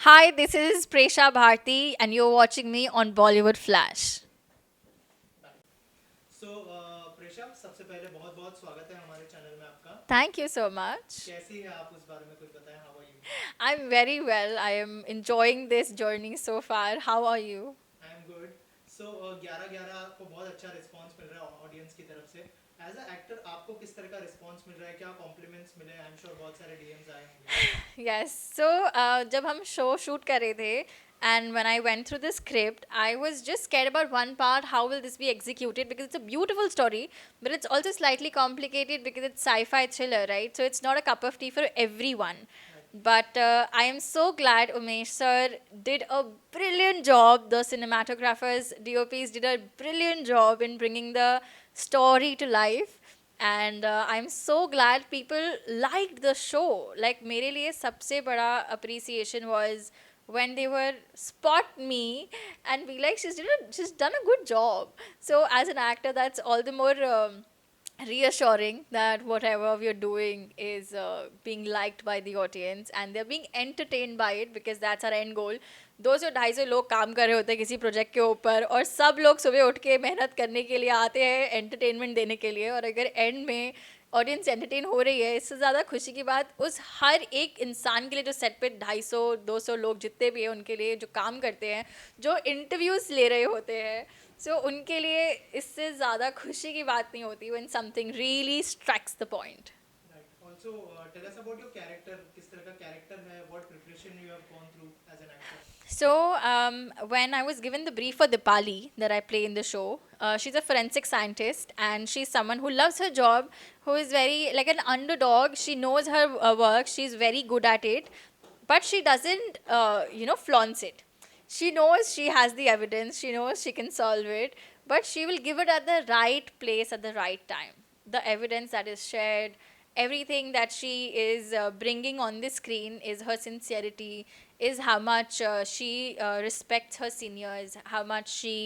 Hi, this is Presha Bharti, and you're watching me on Bollywood Flash. Presha सबसे पहले बहुत बहुत स्वागत है हमारे चैनल में आपका। Thank you so much. कैसी है आप, उस बारे में कुछ बताएं, how are you? I'm very well. I am enjoying this journey so far. How are you? I am good. 11/11 आपको बहुत अच्छा रिस्पांस मिल रहा है ऑडियंस की तरफ से। एज अ एक्टर आपको किस तरह का रिस्पांस मिल रहा है, क्या कॉम्प्लीमेंट्स मिले? आई एम श्योर बहुत सारे डीएम्स आए होंगे। Yes. So, जब हम show shoot कर रहे थे, and when I went through the script, I was just scared about one part. How will this be executed? Because it's a beautiful story, but it's also slightly complicated because it's sci-fi thriller, right? So it's not a cup of tea for everyone. But I am so glad Umesh sir did a brilliant job. The cinematographers, DOPs did a brilliant job in bringing the story to life. And I'm so glad people liked the show. Like मेरे लिए सबसे बड़ा appreciation was when they were spot me and be like she's done a good job. So as an actor, that's all the more reassuring that whatever we're doing is being liked by the audience and they're being entertained by it, because that's our end goal. 200-250 लोग काम कर रहे होते हैं किसी project के ऊपर, और सब लोग सुबह उठ के मेहनत करने के लिए आते हैं एंटरटेनमेंट देने के लिए, और अगर एंड में ऑडियंस एंटरटेन हो रही है, इससे ज़्यादा खुशी की बात उस हर एक इंसान के लिए जो सेट पे 250-200 लोग जितने भी हैं उनके लिए जो काम करते हैं, जो इंटरव्यूज़ ले रहे होते हैं, सो उनके लिए इससे ज़्यादा खुशी की बात नहीं होती when something really strikes the point. Right. Also tell us about your character, किस तरह का कैरेक्टर है, what preparation you have gone through as an actor? So, when I was given the brief for Dipali that I play in the show, she's a forensic scientist and she's someone who loves her job, who is very like an underdog. She knows her work, she's very good at it, but she doesn't, flaunt it. She knows she has the evidence, she knows she can solve it, but she will give it at the right place at the right time. The evidence that is shared, everything that she is bringing on the screen is her sincerity, is how much she respects her seniors, how much she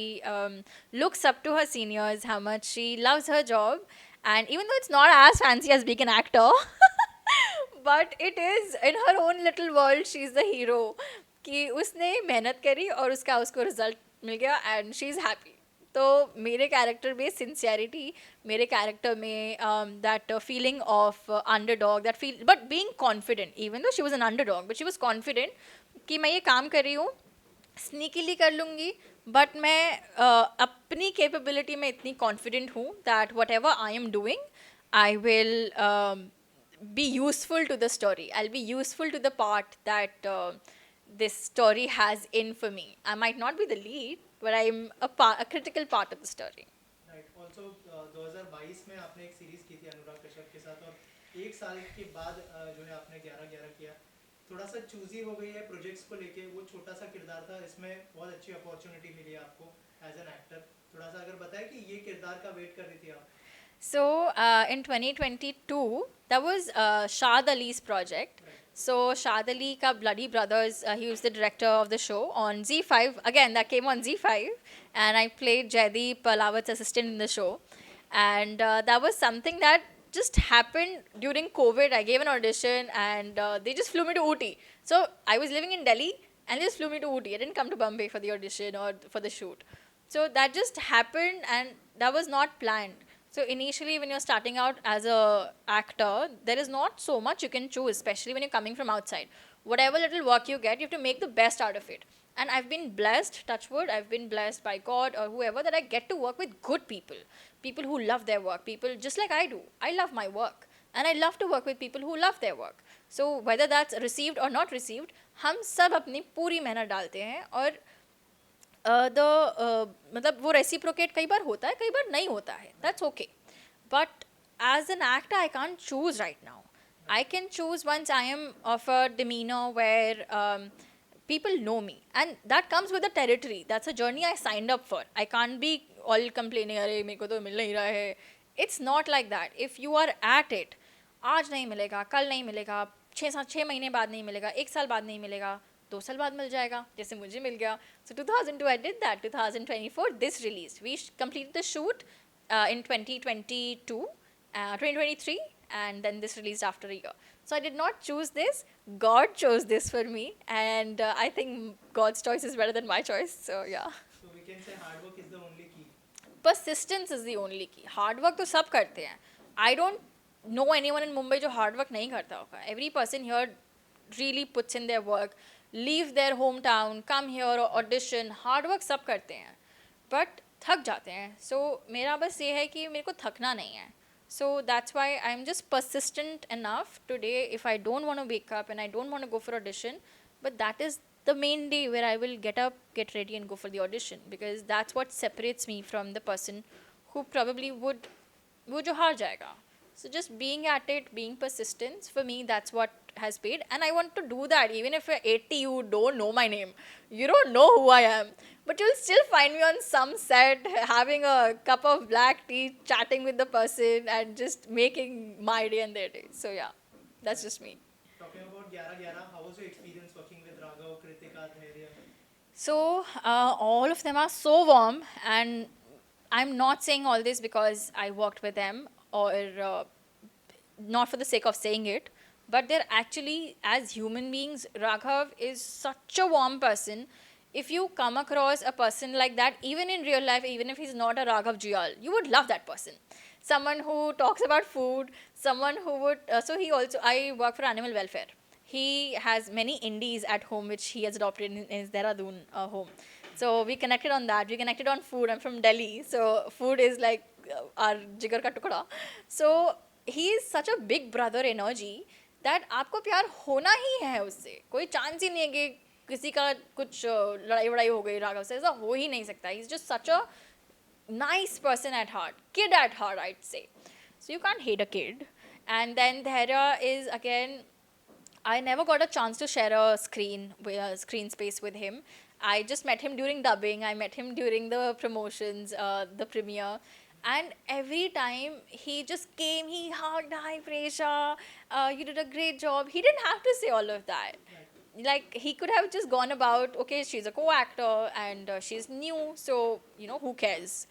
looks up to her seniors, how much she loves her job. And even though it's not as fancy as being an actor, but it is in her own little world, she's the hero. कि उसने मेहनत करी और उसका उसको result मिल गया and she is happy. तो मेरे कैरेक्टर में सिंसियरिटी, मेरे कैरेक्टर में that feeling of underdog, that feel but being confident, even though she was an underdog but she was confident कि मैं ये काम कर रही हूँ, स्नीकीली कर लूँगी, बट मैं अपनी कैपेबिलिटी में इतनी कॉन्फिडेंट हूँ that what ever I am doing I will be useful to the story. I'll be useful to the part that this story has in for me. I might not be the lead, but I'm a critical part of the story. Right. Also 2022 में आपने एक series की थी अनुराग कश्यप के साथ, और एक साल के बाद जो है आपने 11/11 किया। थोड़ा सा चूजी हो गई है प्रोजेक्ट्स को लेके, वो छोटा सा किरदार था, इसमें बहुत अच्छी अपॉर्चुनिटी मिली आपको एज एन एक्टर। थोड़ा सा अगर बताएं कि ये किरदार का वेट कर रही थी आप? So in 2022, that was Shad Ali's project. Right. So Shad Ali ka Bloody Brothers, he was the director of the show on Z5. Again, that came on Z5, and I played Jaideep Palawat's assistant in the show. And that was something that just happened during COVID. I gave an audition, and they just flew me to Ooty. So I was living in Delhi, and they just flew me to Ooty. I didn't come to Bombay for the audition or for the shoot. So that just happened, and that was not planned. So initially, when you're starting out as a actor, there is not so much you can choose, especially when you're coming from outside. Whatever little work you get, you have to make the best out of it. And I've been blessed, touch wood, I've been blessed by God or whoever, that I get to work with good people, people who love their work, people just like I do. I love my work, and I love to work with people who love their work. So whether that's received or not received, हम सब अपनी पूरी मेहनत डालते हैं, और मतलब वो रेसिप्रोकेट कई बार होता है, कई बार नहीं होता है, that's okay. But as an actor I can't choose right now. I can choose once I am of a demeanor where people know me, and that comes with the territory. That's a journey I signed up for. I can't be all complaining, अरे मेरे को तो मिल नहीं रहा है. It's not like that. If you are at it, आज नहीं मिलेगा, कल नहीं मिलेगा, 6 महीने बाद नहीं मिलेगा, 1 साल बाद नहीं मिलेगा, 2 साल बाद मिल जाएगा, जैसे मुझे मिल गया. So 2002 I did that. 2024 this released. We completed the shoot in 2022, 2023, and then this released after a year. So I did not choose this. God chose this for me, and I think God's choice is better than my choice. So yeah. So we can say hard work is the only key. Persistence is the only key. Hard work तो सब करते हैं. I don't know anyone in Mumbai जो hard work नहीं करता होगा. Every person here really puts in their work, leave their hometown, come here, audition. Hard work सब करते हैं. But थक जाते हैं. So मेरा बस ये है कि मेरे को थकना नहीं है. So that's why I'm just persistent enough today. If I don't want to wake up and I don't want to go for audition, but that is the main day where I will get up, get ready, and go for the audition, because that's what separates me from the person who probably would वो जो हार जाएगा. So just being at it, being persistent, for me, that's what has paid. And I want to do that. Even if you're 80, you don't know my name. You don't know who I am. But you'll still find me on some set, having a cup of black tea, chatting with the person, and just making my day and their day. So yeah, that's just me. Talking about 11-11, how was your experience working with Raghav, Kritika, Dhairya? So all of them are so warm, and I'm not saying all this because I worked with them or not for the sake of saying it, but they're actually, as human beings, Raghav is such a warm person. If you come across a person like that, even in real life, even if he's not a Raghav Jiyal, you would love that person. Someone who talks about food, someone who would, I work for animal welfare. He has many indies at home, which he has adopted in his Dehradun home. So we connected on that. We connected on food. I'm from Delhi, so food is like our jigar ka tukda. So he is such a big brother energy that आपको प्यार होना ही है उससे. कोई chance ही नहीं है कि किसी का कुछ लड़ाई वड़ाई हो गई राघव से. ऐसा हो ही नहीं सकता. He's just such a nice person at heart, kid at heart, I'd say. So you can't hate a kid. And then Dhairya is again, I never got a chance to share a screen space with him. I just met him during dubbing. I met him during the promotions, the premiere. And every time he just came, he hugged, hi Presha, you did a great job. He didn't have to say all of that. Like, he could have just gone about, okay, she's a co-actor and she's new, so, who cares?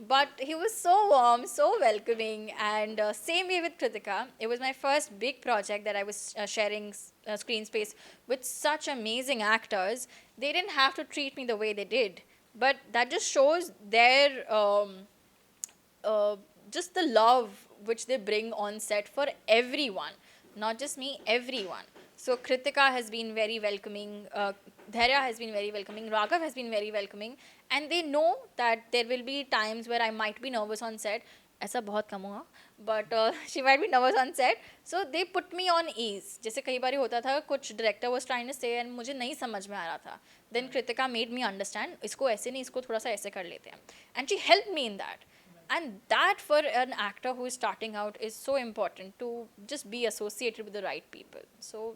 But he was so warm, so welcoming, and same way with Kritika. It was my first big project that I was sharing screen space with such amazing actors. They didn't have to treat me the way they did, but that just shows their just the love which they bring on set for everyone, not just me, everyone. So Kritika has been very welcoming, Dhairya has been very welcoming, Raghav has been very welcoming, and they know that there will be times where I might be nervous on set. ऐसा बहुत कम हुआ, but she might be nervous on set, so they put me on ease. जैसे कई बार होता था, कुछ director was trying to say and मुझे नहीं समझ में आ रहा था. Then Kritika made me understand, इसको ऐसे नहीं, इसको थोड़ा सा ऐसे कर लेते हैं. And she helped me in that. And that, for an actor who is starting out, is so important, to just be associated with the right people. So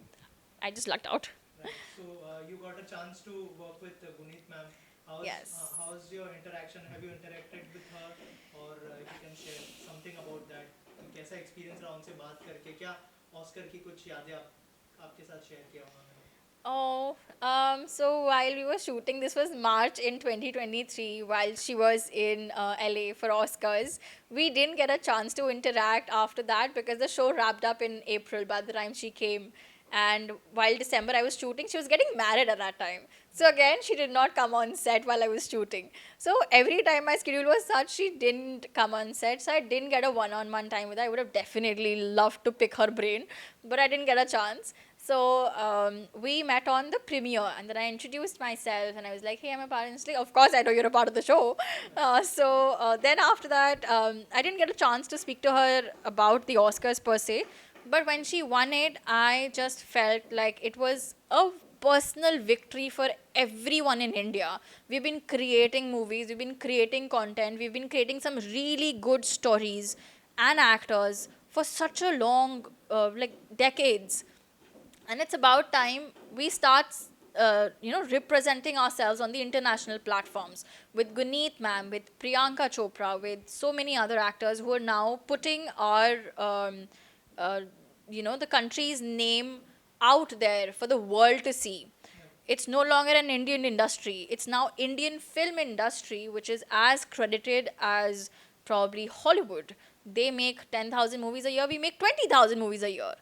I just lucked out. Right. So you got a chance to work with Guneet ma'am. Yes. How's your interaction? Have you interacted with her, or if you can share something about that? कि कैसा experience रहा उनसे बात करके? क्या Oscar की कुछ यादें आपके साथ share किया उन्होंने? Oh, so while we were shooting, this was March in 2023, while she was in LA for Oscars. We didn't get a chance to interact after that because the show wrapped up in April by the time she came. And while December I was shooting, she was getting married at that time. So again, she did not come on set while I was shooting. So every time my schedule was such, she didn't come on set. So I didn't get a one-on-one time with her. I would have definitely loved to pick her brain, but I didn't get a chance. So we met on the premiere, and then I introduced myself, and I was like, hey, I'm a part. And she's like, of course I know you're a part of the show. Then after that, I didn't get a chance to speak to her about the Oscars per se. But when she won it, I just felt like it was a personal victory for everyone in India. We've been creating movies, we've been creating content, we've been creating some really good stories and actors for such a long, decades. And it's about time we start, representing ourselves on the international platforms with Guneet ma'am, with Priyanka Chopra, with so many other actors who are now putting our, the country's name out there for the world to see. It's no longer an Indian industry. It's now Indian film industry, which is as credited as probably Hollywood. They make 10,000 movies a year. We make 20,000 movies a year.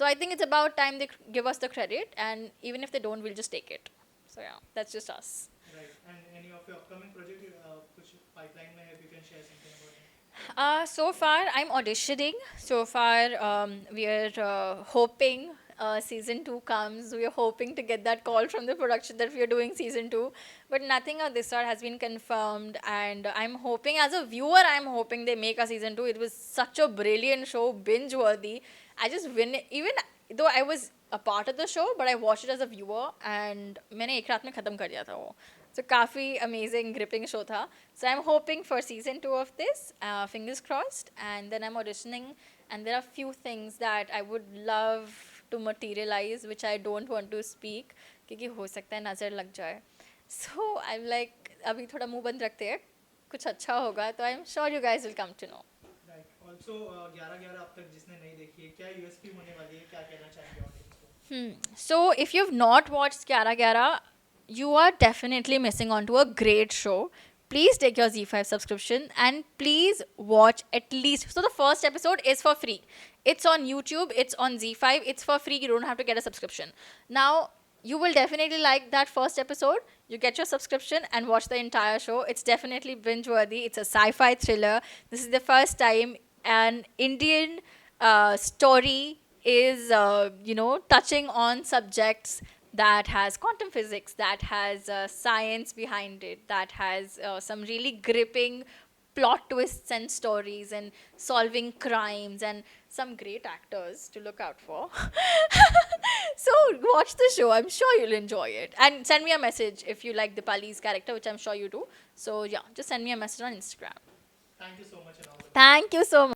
So I think it's about time they give us the credit, and even if they don't, we'll just take it. So yeah, that's just us. Right. And any of your upcoming project, कुछ pipeline में है, if you can share something about it. So far, I'm auditioning. So far, we are hoping season 2 comes. We are hoping to get that call from the production that we are doing season 2. But nothing of this sort has been confirmed. And I'm hoping, as a viewer, I'm hoping they make a season 2. It was such a brilliant show, binge worthy. I just win, even though I was a part of the show, but I watched it as a viewer. And मैंने एक रात में खत्म कर दिया था वो. So काफ़ी amazing gripping show था. So I'm hoping for season 2 of this, fingers crossed, and then I'm auditioning, and there are few things that I would love to materialize which I don't want to speak क्योंकि हो सकता है नज़र लग जाए. So I'm like अभी थोड़ा मुंह बंद रखते हैं, कुछ अच्छा होगा तो I'm sure you guys will come to know. Right. Also, 11-11 अब तक जिसने नहीं देखी है, क्या USP होने वाली है, क्या कहना चाहेंगे audience को? So if you've not watched Gyara Gyara, you are definitely missing on to a great show. Please take your Z5 subscription and please watch at least. So the first episode is for free. It's on YouTube, it's on Z5, it's for free. You don't have to get a subscription. Now, you will definitely like that first episode. You get your subscription and watch the entire show. It's definitely binge worthy. It's a sci fi thriller. This is the first time an Indian story is, touching on subjects that has quantum physics, that has science behind it, that has some really gripping plot twists and stories and solving crimes and some great actors to look out for. So watch the show. I'm sure you'll enjoy it. And send me a message if you like Dipali's character, which I'm sure you do. So yeah, just send me a message on Instagram. Thank you so much and all the best. Thank you so much.